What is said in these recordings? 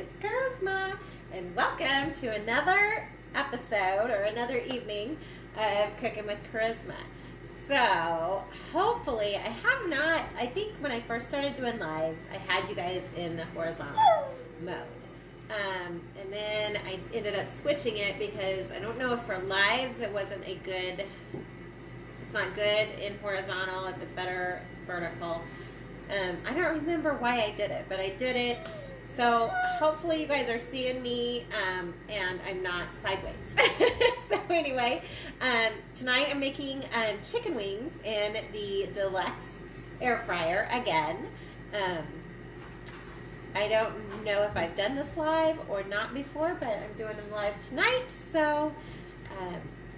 it's Charisma, and welcome to another episode or another evening of Cooking with Charisma. So, hopefully, I think when I first started doing lives, I had you guys in the horizontal mode. And then I ended up switching it because I don't know if for lives it's not good in horizontal, if it's better vertical. I don't remember why I did it, but I did it. So hopefully you guys are seeing me and I'm not sideways. So anyway, tonight I'm making chicken wings in the Deluxe air fryer again. I don't know if I've done this live or not before, but I'm doing them live tonight. So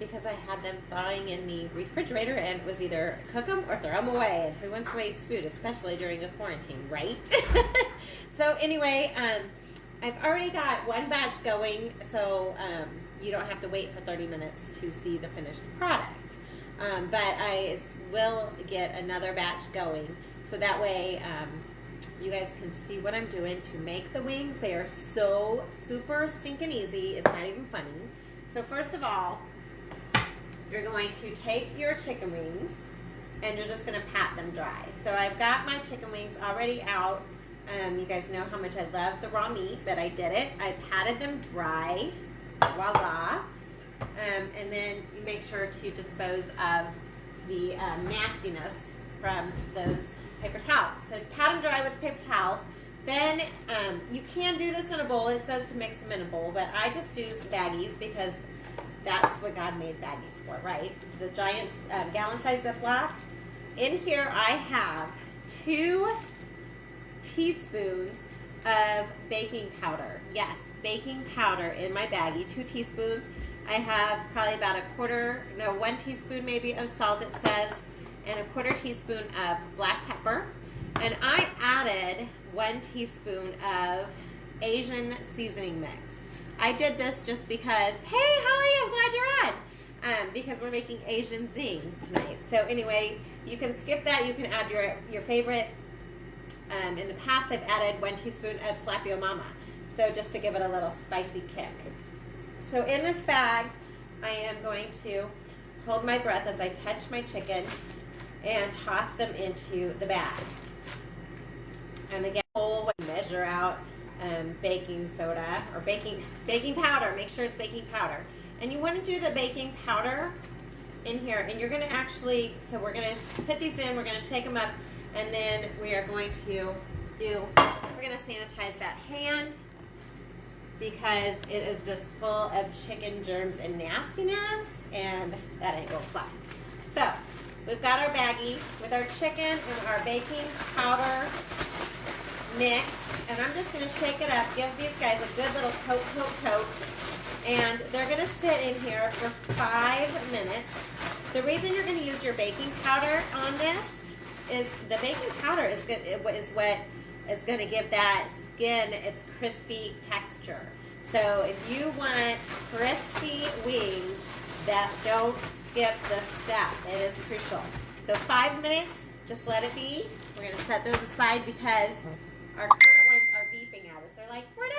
because I had them thawing in the refrigerator and it was either cook them or throw them away. And who wants to waste food, especially during the quarantine, right? So anyway, I've already got one batch going, so you don't have to wait for 30 minutes to see the finished product. But I will get another batch going, so that way you guys can see what I'm doing to make the wings. They are so super stinking easy, it's not even funny. So first of all, you're going to take your chicken wings and you're just going to pat them dry. So I've got my chicken wings already out. You guys know how much I love the raw meat, but I did it. I patted them dry. Voila. And then you make sure to dispose of the nastiness from those paper towels. So pat them dry with paper towels. Then you can do this in a bowl. It says to mix them in a bowl, but I just use baggies because that's what God made baggies for, right? The giant gallon-sized Ziploc. In here I have 2 teaspoons of baking powder. Yes, baking powder in my baggie, 2 teaspoons. I have probably about 1 teaspoon maybe of salt, it says, and 1/4 teaspoon of black pepper. And I added 1 teaspoon of Asian seasoning mix. I did this just because, hey Holly, I'm glad you're on, because we're making Asian Zing tonight. So anyway, you can skip that. You can add your favorite. In the past, I've added 1 teaspoon of Slapio Mama, so just to give it a little spicy kick. So in this bag, I am going to hold my breath as I touch my chicken and toss them into the bag. I'm again measure out baking soda or baking powder. Make sure it's baking powder. And you want to do the baking powder in here, and you're going to actually, so we're going to put these in, we're going to shake them up, and then we are going to we're going to sanitize that hand because it is just full of chicken germs and nastiness, and that ain't gonna fly. So we've got our baggie with our chicken and our baking powder mix, and I'm just going to shake it up, give these guys a good little coat, and they're going to sit in here for 5 minutes. The reason you're going to use your baking powder on this is the baking powder is what is going to give that skin its crispy texture. So if you want crispy wings that don't skip the step, it is crucial. So 5 minutes, just let it be. We're going to set those aside because our current ones are beeping at us. They're like, we're done.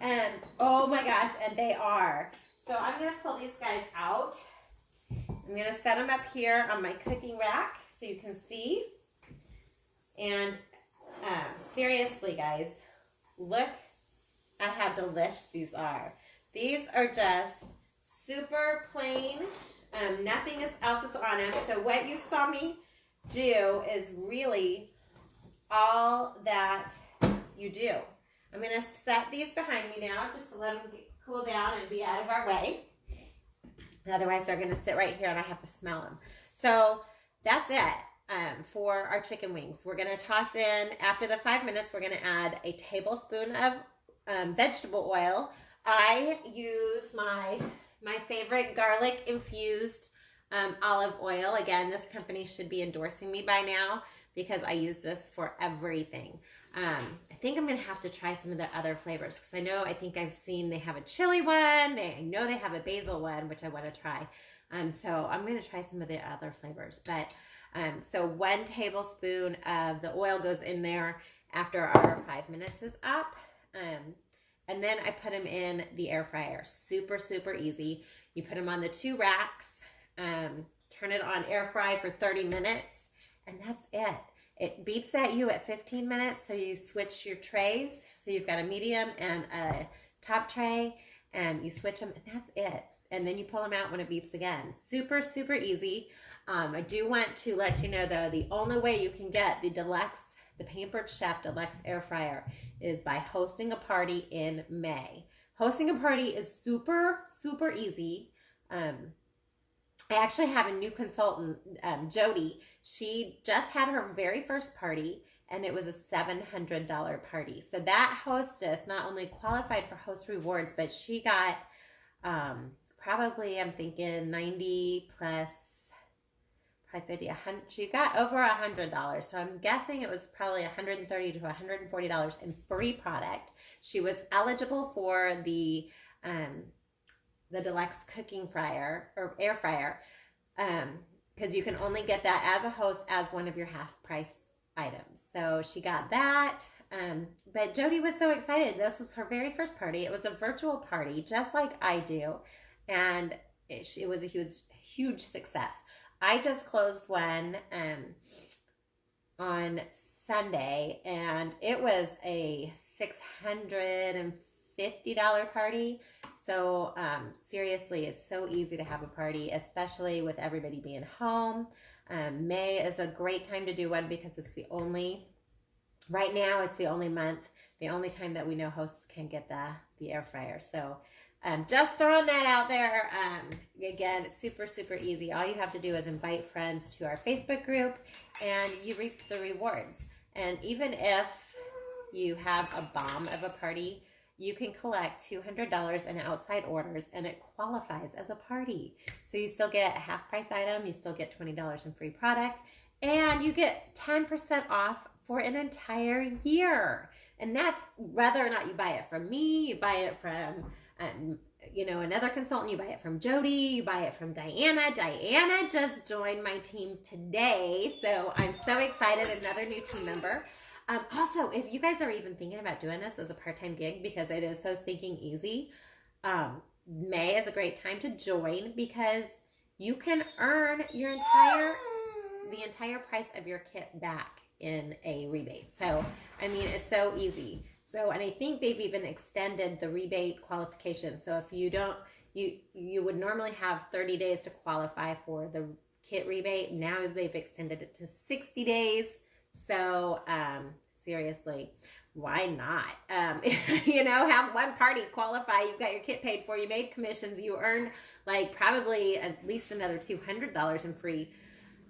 And oh my gosh, and they are. So I'm going to pull these guys out. I'm going to set them up here on my cooking rack so you can see. And seriously, guys, look at how delicious these are. These are just super plain. Nothing else is on them. So what you saw me do is really all that you do. I'm going to set these behind me now just to let them cool down and be out of our way. Otherwise, they're going to sit right here and I have to smell them. So that's it for our chicken wings. We're going to toss in, after the 5 minutes, we're going to add a tablespoon of vegetable oil. I use my favorite garlic infused olive oil. Again, this company should be endorsing me by now because I use this for everything. I think I'm going to have to try some of the other flavors because I think I've seen they have a chili one. I know they have a basil one, which I want to try. So I'm going to try some of the other flavors. But so 1 tablespoon of the oil goes in there, after our 5 minutes is up. And then I put them in the air fryer. Super, super easy. You put them on the 2 racks, turn it on air fry for 30 minutes, and that's it. It beeps at you at 15 minutes, so you switch your trays. So you've got a medium and a top tray, and you switch them, and that's it. And then you pull them out when it beeps again. Super, super easy. I do want to let you know, though, the only way you can get the Deluxe, the Pampered Chef Deluxe Air Fryer is by hosting a party in May. Hosting a party is super, super easy. I actually have a new consultant, Jody. She just had her very first party, and it was a $700 party. So that hostess not only qualified for host rewards, but she got probably, I'm thinking 90 plus, probably 50, 100. She got over $100. So I'm guessing it was probably $130 to $140 in free product. She was eligible for the Deluxe cooking fryer or air fryer, because you can only get that as a host as one of your half price items. So she got that. But Jody was so excited. This was her very first party. It was a virtual party, just like I do. And it was a huge, huge success. I just closed one on Sunday, and it was a $650 party. So seriously, it's so easy to have a party, especially with everybody being home. May is a great time to do one because it's the only, right now it's the only month, the only time that we know hosts can get the air fryer. So just throwing that out there. Again, it's super, super easy. All you have to do is invite friends to our Facebook group, and you reap the rewards. And even if you have a bomb of a party, you can collect $200 in outside orders, and it qualifies as a party. So you still get a half price item, you still get $20 in free product, and you get 10% off for an entire year. And that's whether or not you buy it from me, you buy it from another consultant, you buy it from Jody, you buy it from Diana. Diana just joined my team today, so I'm so excited, another new team member. Also, if you guys are even thinking about doing this as a part-time gig, because it is so stinking easy, May is a great time to join, because you can earn the entire price of your kit back in a rebate. So, I mean, it's so easy. So, and I think they've even extended the rebate qualification. So if you don't, you would normally have 30 days to qualify for the kit rebate. Now they've extended it to 60 days. So, seriously, why not? Have one party qualify. You've got your kit paid for. You made commissions. You earned probably at least another $200 in free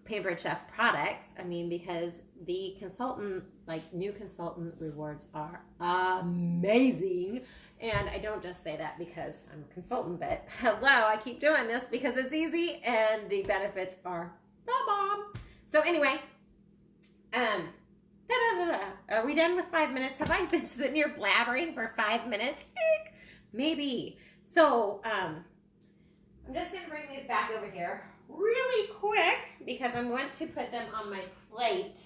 Pampered Chef products. I mean, because the new consultant rewards are amazing. And I don't just say that because I'm a consultant, but hello, I keep doing this because it's easy and the benefits are the bomb. So anyway, are we done with 5 minutes? Have I been sitting here blabbering for 5 minutes? Maybe. So, I'm just going to bring these back over here really quick because I'm going to put them on my plate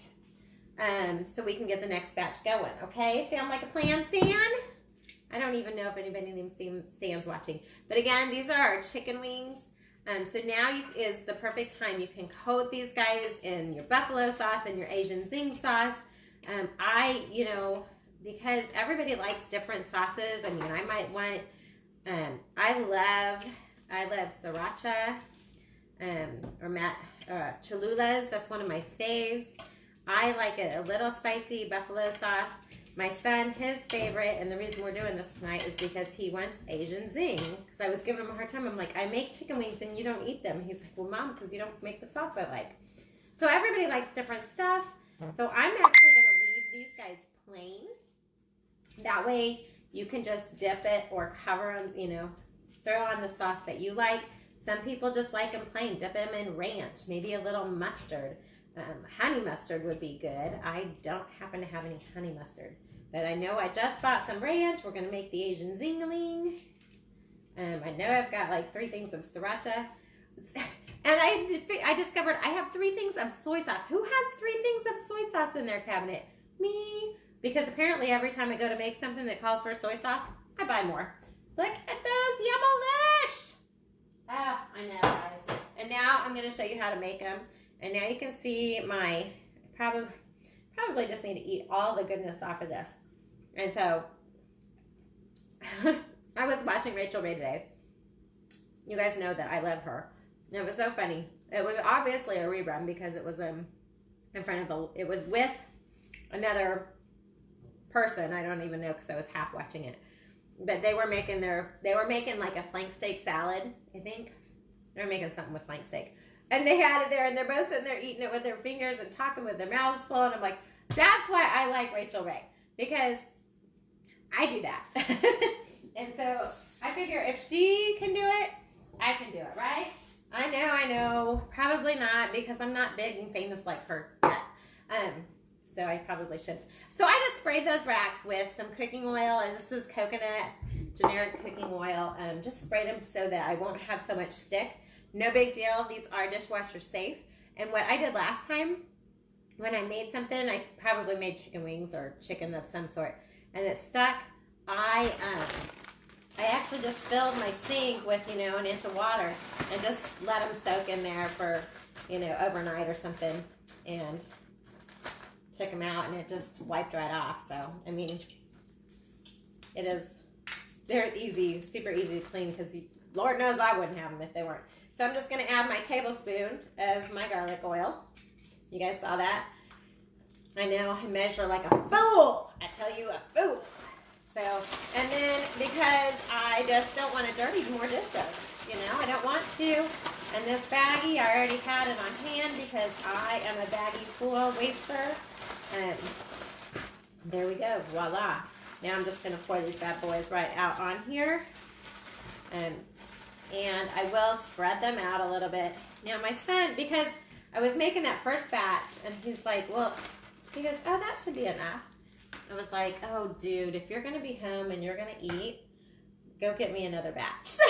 so we can get the next batch going. Okay? Sound like a plan, Stan? I don't even know if anybody named Stan's watching. But again, these are our chicken wings. So now is the perfect time. You can coat these guys in your buffalo sauce and your Asian Zing sauce. Because everybody likes different sauces. I mean, I might want, I love sriracha, Cholulas. That's one of my faves. I like it a little spicy, buffalo sauce. My son, his favorite, and the reason we're doing this tonight is because he wants Asian Zing. Because I was giving him a hard time. I'm like, I make chicken wings and you don't eat them. He's like, well, Mom, because you don't make the sauce I like. So everybody likes different stuff. So I'm actually going to leave these guys plain. That way you can just dip it or cover them, throw on the sauce that you like. Some people just like them plain. Dip them in ranch, maybe a little mustard. Honey mustard would be good. I don't happen to have any honey mustard. But I know I just bought some ranch. We're going to make the Asian Zingling. I know I've got 3 things of sriracha. And I discovered I have 3 things of soy sauce. Who has 3 things of soy sauce in their cabinet? Me. because apparently every time I go to make something that calls for soy sauce, I buy more. Look at those Yummalish! Oh, I know, guys. And now I'm going to show you how to make them. And now you can see my, probably just need to eat all the goodness off of this. And so, I was watching Rachel Ray today. You guys know that I love her. It was so funny. It was obviously a rerun because it was in front of it was with another person. I don't even know because I was half watching it. But they were making like a flank steak salad, I think. They were making something with flank steak. And they had it there, and they're both sitting there eating it with their fingers and talking with their mouths full. And I'm like, that's why I like Rachel Ray, because I do that. And so I figure if she can do it, I can do it, right? I know. Probably not, because I'm not big and famous like her yet. So I probably shouldn't. So I just sprayed those racks with some cooking oil, and this is coconut, generic cooking oil. Just sprayed them so that I won't have so much stick. No big deal. These are dishwasher safe. And what I did last time, when I made something, I probably made chicken wings or chicken of some sort, and it stuck. I actually just filled my sink with, an inch of water and just let them soak in there for, overnight or something, and took them out, and it just wiped right off. So, I mean, they're easy, super easy to clean, because Lord knows I wouldn't have them if they weren't. So I'm just going to add my tablespoon of my garlic oil. You guys saw that? I know, I measure like a fool. I tell you, a fool. So, and then because I just don't want to dirty more dishes, I don't want to. And this baggie, I already had it on hand because I am a baggie full waster. And there we go, voila. Now I'm just going to pour these bad boys right out on here. And I will spread them out a little bit. Now my son, because I was making that first batch, and he's like, well, he goes, oh, that should be enough. I was like, oh, dude, if you're going to be home and you're going to eat, go get me another batch. So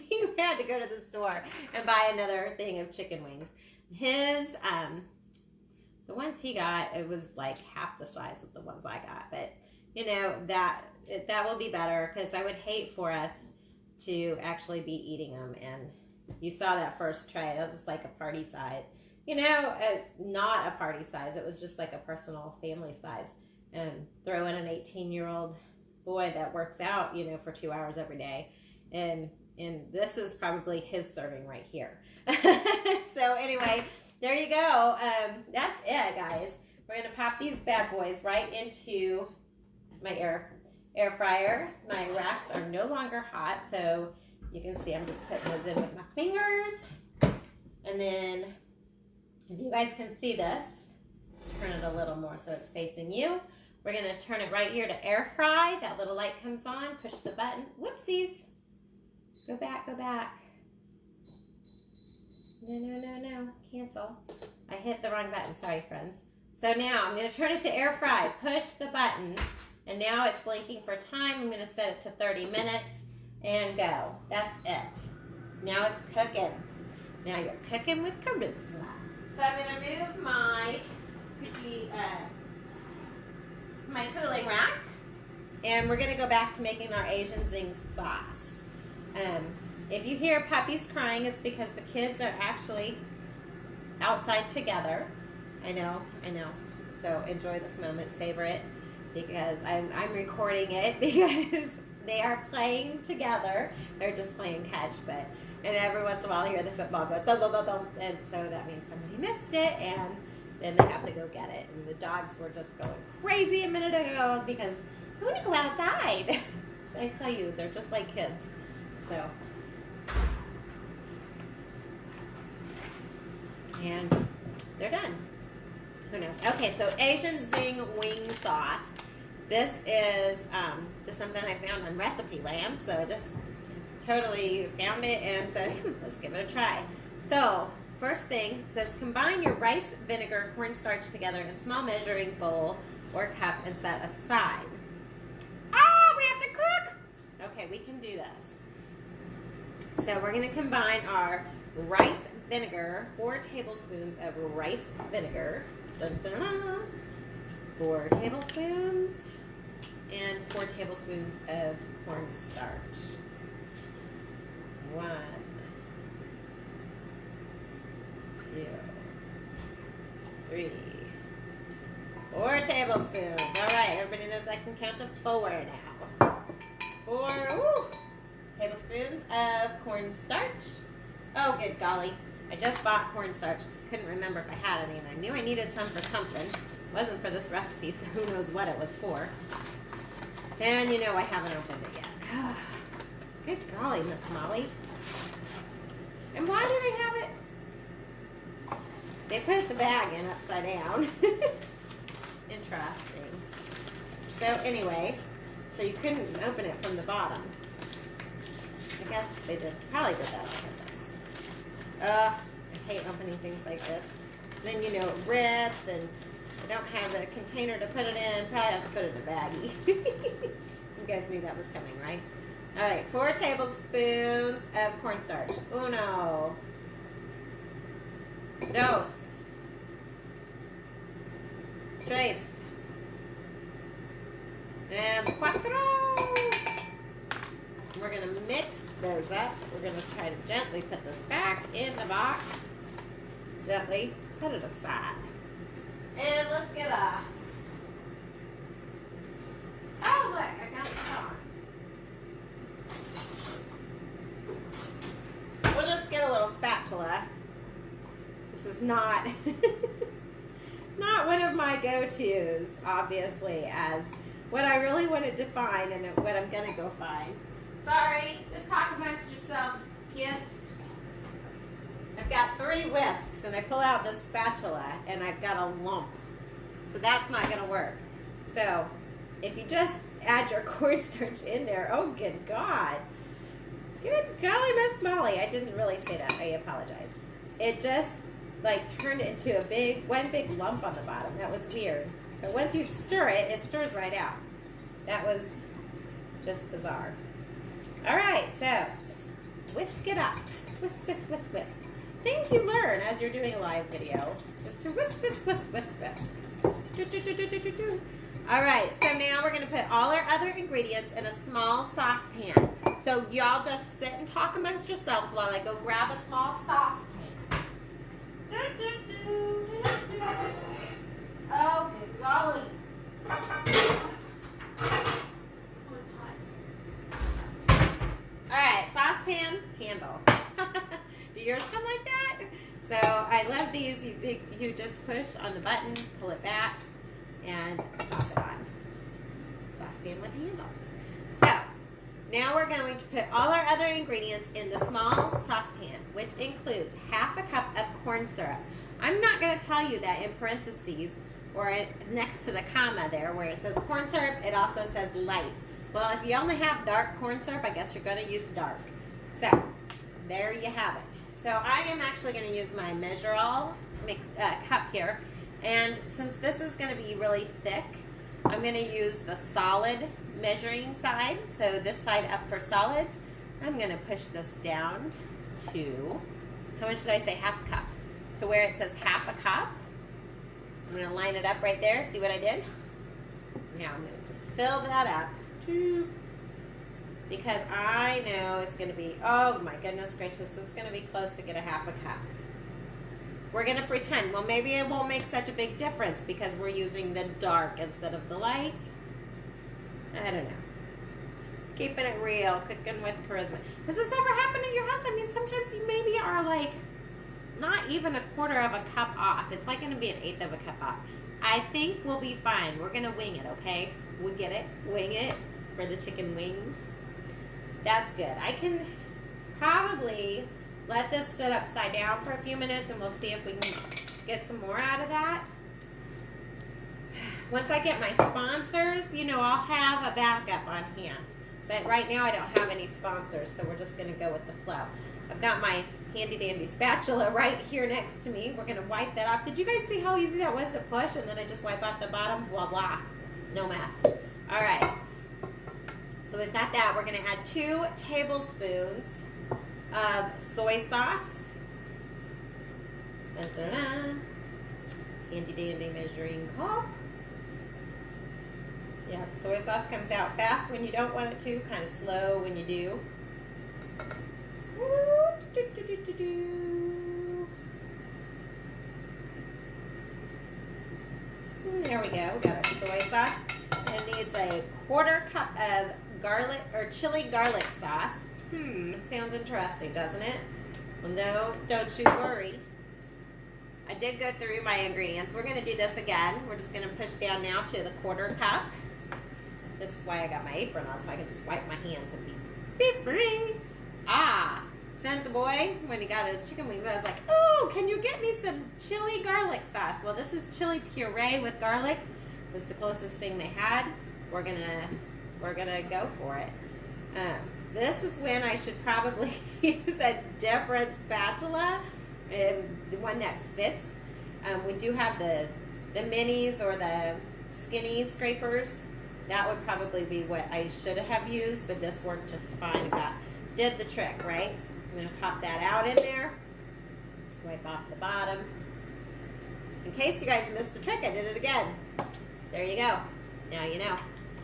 he had to go to the store and buy another thing of chicken wings. His, the ones he got, it was like half the size of the ones I got. But, that will be better, because I would hate for us to actually be eating them. And you saw that first tray. That was like a party size. It's not a party size. It was just like a personal family size. And throw in an 18-year-old boy that works out, for 2 hours every day. And this is probably his serving right here. So anyway, there you go. That's it, guys. We're going to pop these bad boys right into my air fryer. My racks are no longer hot, so you can see I'm just putting those in with my fingers. And then, if you guys can see this, turn it a little more so it's facing you. We're going to turn it right here to air fry. That little light comes on. Push the button. Whoopsies. Go back, go back. No. Cancel. I hit the wrong button. Sorry, friends. So now I'm going to turn it to air fry. Push the button. And now it's blinking for time. I'm going to set it to 30 minutes and go. That's it. Now it's cooking. Now you're cooking with charisma. So I'm going to move my cookie, my cooling rack, and we're going to go back to making our Asian Zing sauce. If you hear puppies crying, it's because the kids are actually outside together. I know. So enjoy this moment, savor it, because I'm recording it because they are playing together. They're just playing catch, and every once in a while I hear the football go thump, thump, thump, thump, and so that means somebody missed it, and then they have to go get it. And the dogs were just going crazy a minute ago because I want to go outside. I tell you, they're just like kids. So, and they're done. Who knows? Okay, so Asian Zing wing sauce. This is just something I found on Recipe Land, so I just totally found it and said, let's give it a try. So, first thing, it says combine your rice, vinegar, cornstarch together in a small measuring bowl or cup and set aside. Oh, we have to cook! Okay, we can do this. So we're going to combine our rice vinegar, 4 tablespoons of rice vinegar. Dun, dun, dun, 4 tablespoons. and 4 tablespoons of cornstarch. 1, 2, 3, 4 tablespoons. All right, everybody knows I can count to 4 now. 4 tablespoons of cornstarch. Oh, good golly. I just bought cornstarch because I couldn't remember if I had any, and I knew I needed some for something. It wasn't for this recipe, so who knows what it was for. And you know I haven't opened it yet. Good golly, Miss Molly. And why do they have it? They put the bag in upside down. Interesting. So anyway, so you couldn't open it from the bottom. I guess they probably did that on purpose. I hate opening things like this. Then you know it rips, and I don't have the container to put it in. Probably have to put it in a baggie. You guys knew that was coming, right? All right, 4 tablespoons of cornstarch. 1, 2, 3, and 4. We're gonna mix those up. We're gonna try to gently put this back in the box. Gently set it aside. And let's get a, oh look, I got some tongs. We'll just get a little spatula. This is not, not one of my go-tos, obviously, as what I really wanted to find and what I'm gonna go find. Sorry, just talk amongst yourselves, kids. I've got 3 whisks, and I pull out this spatula, and I've got a lump. So that's not going to work. So if you just add your cornstarch in there, oh, good God. Good golly, Miss Molly. I didn't really say that. I apologize. It just, like, turned into one big lump on the bottom. That was weird. But once you stir it, it stirs right out. That was just bizarre. All right, so let's whisk it up. Whisk, whisk, whisk, whisk. Things you learn as you're doing a live video is to whisk, whisk, whisk, whisk, whisk. All right, so now we're gonna put all our other ingredients in a small saucepan. So y'all just sit and talk amongst yourselves while I go grab a small saucepan. Oh, good golly. All right, saucepan handle. Do yours come like that? So I love these. You just push on the button, pull it back, and pop it on. Saucepan with handle. So now we're going to put all our other ingredients in the small saucepan, which includes ½ a cup of corn syrup. I'm not going to tell you that in parentheses or next to the comma there where it says corn syrup, it also says light. Well, if you only have dark corn syrup, I guess you're going to use dark. So there you have it. So I am actually going to use my measure-all cup here. And since this is going to be really thick, I'm going to use the solid measuring side. So this side up for solids. I'm going to push this down to, how much did I say? ½ a cup. To where it says ½ a cup. I'm going to line it up right there. See what I did? Now I'm going to just fill that up. Because I know it's going to be, oh my goodness gracious, it's going to be close to get a ½ a cup. We're going to pretend, well, maybe it won't make such a big difference because we're using the dark instead of the light. I don't know. Keeping it real, cooking with charisma. Does this ever happen at your house? I mean, sometimes you maybe are like not even ½ of a cup off. It's like going to be an 1/8 of a cup off. I think we'll be fine. We're going to wing it, okay? We get it? Wing it for the chicken wings. That's good. I can probably let this sit upside down for a few minutes and we'll see if we can get some more out of that. Once I get my sponsors, you know, I'll have a backup on hand. But right now I don't have any sponsors, so we're just going to go with the flow. I've got my handy dandy spatula right here next to me. We're going to wipe that off. Did you guys see how easy that was to push? And then I just wipe off the bottom. Blah, blah. No mess. All right. So we've got that. We're going to add 2 tablespoons of soy sauce. Dun-dun-dun. Handy dandy measuring cup. Yep, soy sauce comes out fast when you don't want it to, kind of slow when you do. There we go. We got our soy sauce. It needs a 1/4 cup of garlic or chili garlic sauce. Sounds interesting, doesn't it? Well, no, don't you worry. I did go through my ingredients. We're going to do this again. We're just going to push down now to the 1/4 cup. This is why I got my apron on, so I can just wipe my hands and be free. Sent the boy, when he got his chicken wings, I was like, oh, can you get me some chili garlic sauce? Well, this is chili puree with garlic. It was the closest thing they had. We're gonna go for it. This is when I should probably use a different spatula, the one that fits. We do have the minis or the skinny scrapers. That would probably be what I should have used, but this worked just fine. Did the trick, right? I'm going to pop that out in there. Wipe off the bottom. In case you guys missed the trick, I did it again. There you go. Now you know.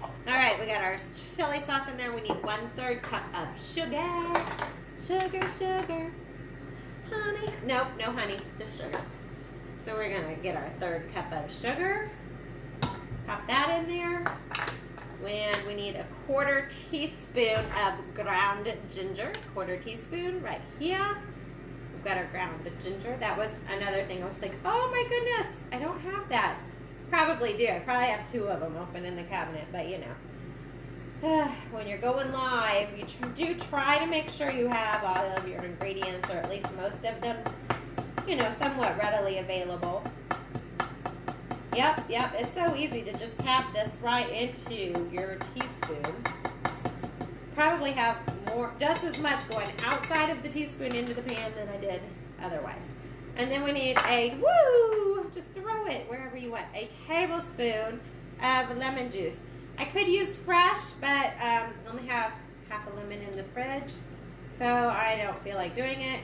All right, we got our chili sauce in there. We need 1/3 cup of sugar. Sugar. Honey. Nope, no honey, just sugar. So we're going to get our 1/3 cup of sugar. Pop that in there. And we need a 1/4 teaspoon of ground ginger. 1/4 teaspoon right here. We've got our ground ginger. That was another thing. I was like, oh my goodness, I don't have that. Probably do. I probably have 2 of them open in the cabinet, but you know. When you're going live, you do try to make sure you have all of your ingredients, or at least most of them, you know, somewhat readily available. Yep, it's so easy to just tap this right into your teaspoon. Probably have just as much going outside of the teaspoon into the pan than I did otherwise. And then we need just throw it wherever you want, a tablespoon of lemon juice. I could use fresh, but only have half a lemon in the fridge, so I don't feel like doing it.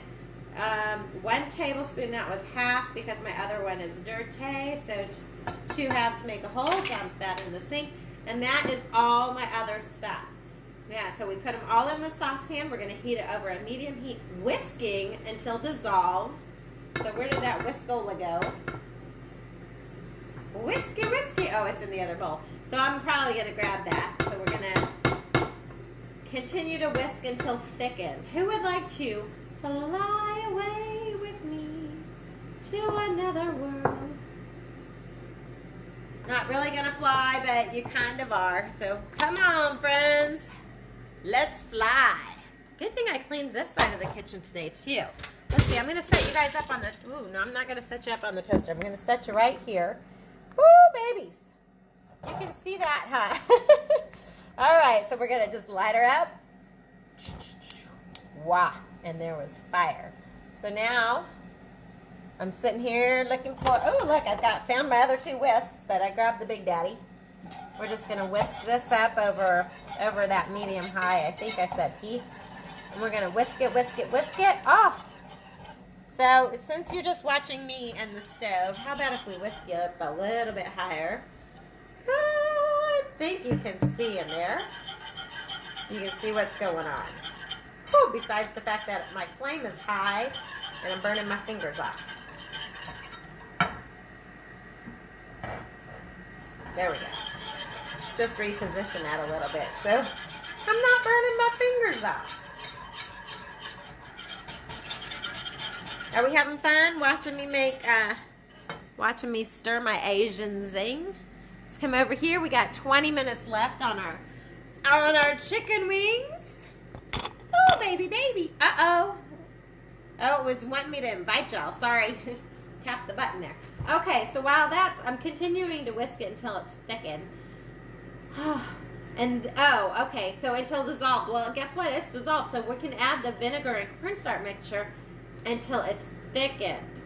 1 tablespoon, that was half because my other one is dirty, so 2 halves make a whole. Dump that in the sink, and that is all my other stuff. Yeah, so we put them all in the saucepan. We're going to heat it over a medium heat, whisking until dissolved. So where did that whiskola go? Whiskey. Oh, it's in the other bowl. So I'm probably going to grab that. So we're going to continue to whisk until thickened. Who would like to fly away with me to another world? Not really going to fly, but you kind of are. So come on, friends. Let's fly. Good thing I cleaned this side of the kitchen today, too. Let's see, I'm going to set you guys up on the... Ooh, no, I'm not going to set you up on the toaster. I'm going to set you right here. Woo, babies. You can see that, huh? All right, so we're going to just light her up. Wow, and there was fire. So now, I'm sitting here looking for... Oh, look, I've found my other 2 whisks, but I grabbed the Big Daddy. We're just going to whisk this up over that medium-high. I think I said heat. And we're going to whisk it. Oh! So, since you're just watching me and the stove, how about if we whisk it up a little bit higher? I think you can see in there. You can see what's going on. Whew, besides the fact that my flame is high and I'm burning my fingers off. There we go. Let's just reposition that a little bit so I'm not burning my fingers off. Are we having fun watching me stir my Asian zing? Let's come over here. We got 20 minutes left on our chicken wings. Oh, baby. Uh-oh. Oh, it was wanting me to invite y'all. Sorry. Tap the button there. Okay, so while I'm continuing to whisk it until it's thickened. Okay, so until dissolved. Well, guess what? It's dissolved, so we can add the vinegar and cornstarch mixture until it's thickened.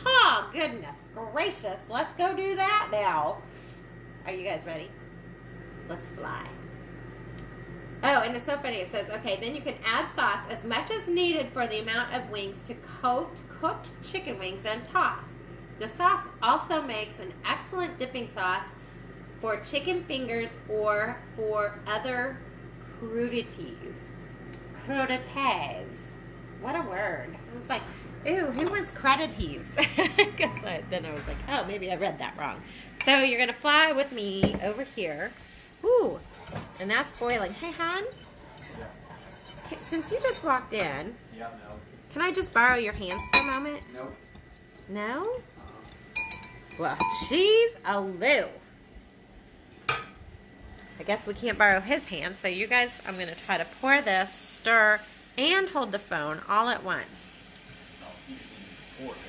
Oh, goodness gracious. Let's go do that now. Are you guys ready? Let's fly. Oh, and it's so funny. It says, okay, then you can add sauce as much as needed for the amount of wings to coat cooked chicken wings and toss. The sauce also makes an excellent dipping sauce for chicken fingers or for other crudities. Crudités. What a word. I was like, ooh, who wants crudities? Then I was like, oh, maybe I read that wrong. So you're going to fly with me over here. Ooh, and that's boiling. Hey, hon. Yeah. Since you just walked in, yeah, no. Can I just borrow your hands for a moment? Nope. No? Well, geez, a Lou. I guess we can't borrow his hand, so you guys, I'm going to try to pour this, stir, and hold the phone all at once.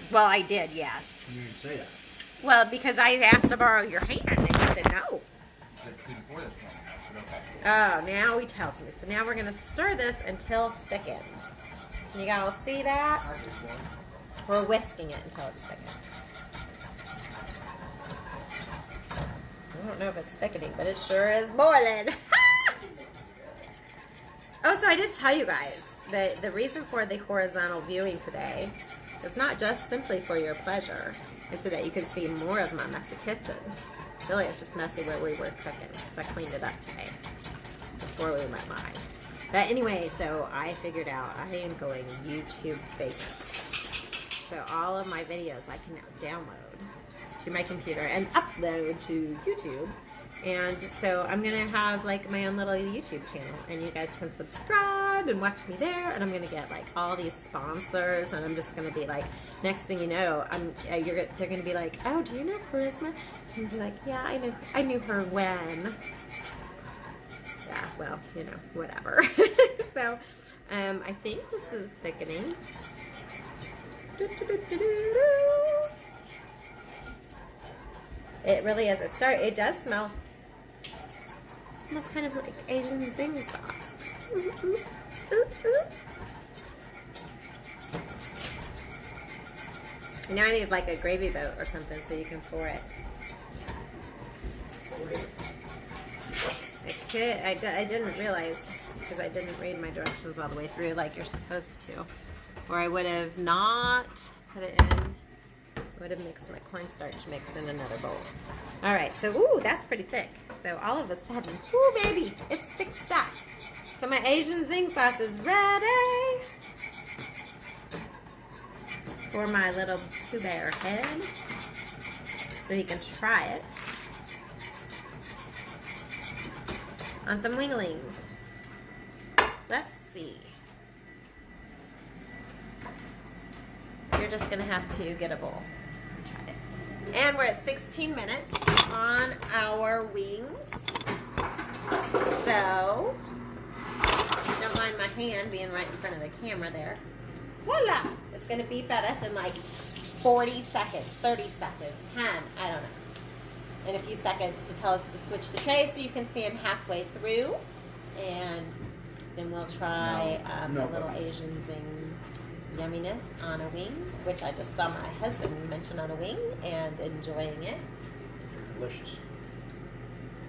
Well, I did, yes. You didn't say that. Well, because I asked to borrow your hand, and you said no. Oh, now he tells me. So now we're going to stir this until thickened. Can you guys see that? We're whisking it until it's thickened. I don't know if it's thickening, but it sure is boiling. Oh, so I did tell you guys that the reason for the horizontal viewing today is not just simply for your pleasure. It's so that you can see more of my messy kitchen. Really, it's just messy where we were cooking, so I cleaned it up today before we went live. But anyway, so I figured out I am going YouTube famous. So all of my videos I can now download to my computer and upload to YouTube. And so I'm going to have like my own little YouTube channel, and you guys can subscribe and watch me there, and I'm going to get like all these sponsors, and I'm just going to be like, next thing you know, they're going to be like, oh, do you know Charisma? And I'll be like, yeah, I knew her when. Yeah, well, you know, whatever. So I think this is thickening. It really is. It does smell. It smells kind of like Asian Zing sauce. Ooh, ooh, ooh, ooh. Now I need like a gravy boat or something so you can pour it. I didn't realize, because I didn't read my directions all the way through like you're supposed to. Or I would have not put it in. I would have mixed my cornstarch mix in another bowl. All right, so, ooh, that's pretty thick. So all of a sudden, ooh, baby, it's thick stuff. So my Asian Zing sauce is ready for my little Pooh Bear head. So he can try it on some winglings. Let's see. You're just gonna have to get a bowl and try it. And we're at 16 minutes on our wings. So, don't mind my hand being right in front of the camera there. Voila! It's gonna beep at us in like 40 seconds, 30 seconds, 10, I don't know. In a few seconds to tell us to switch the tray so you can see them halfway through. And then we'll try a little Asian Zing yumminess on a wing, which I just saw my husband mention on a wing and enjoying it. Delicious.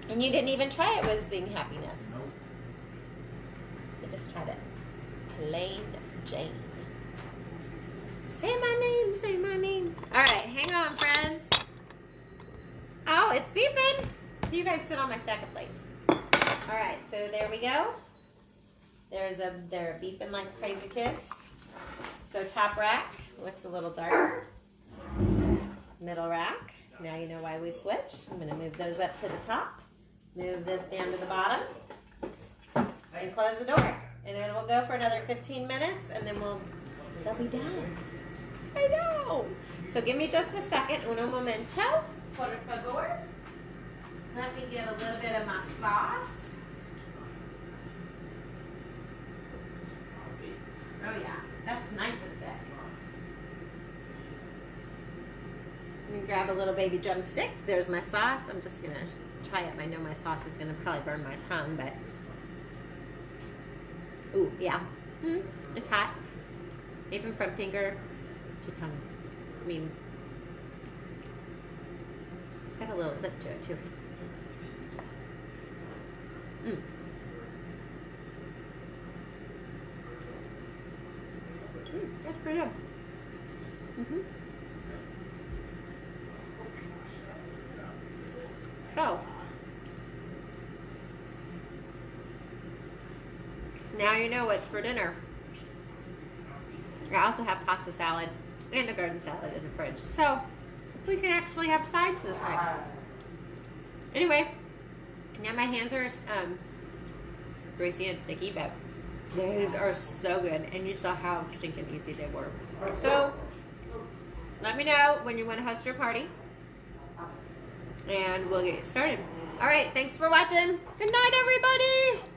And you didn't even try it with Zing happiness. Nope. You just tried it plain Jane. Say my name, say my name. All right, hang on, friends. Oh, it's beeping. So you guys sit on my stack of plates. All right, so there we go. They're beeping like crazy kids. So top rack looks a little darker. Middle rack, now you know why we switch. I'm gonna move those up to the top. Move this down to the bottom. And close the door. And it will go for another 15 minutes and then they'll be done. I know. So give me just a second. Uno momento. Por favor. Let me get a little bit of my sauce. Oh yeah, that's nice and thick. I'm gonna grab a little baby drumstick. There's my sauce. I'm just gonna try it. I know my sauce is gonna probably burn my tongue, but ooh, yeah, it's hot. Even from finger to tongue. I mean, it's got a little zip to it too. That's pretty good. So, Now you know what's for dinner. I also have pasta salad and a garden salad in the fridge. So we can actually have sides this time. Anyway, now my hands are greasy and sticky, but those are so good. And you saw how stinking easy they were. So let me know when you want to host your party. And we'll get started. All right, thanks for watching. Good night, everybody.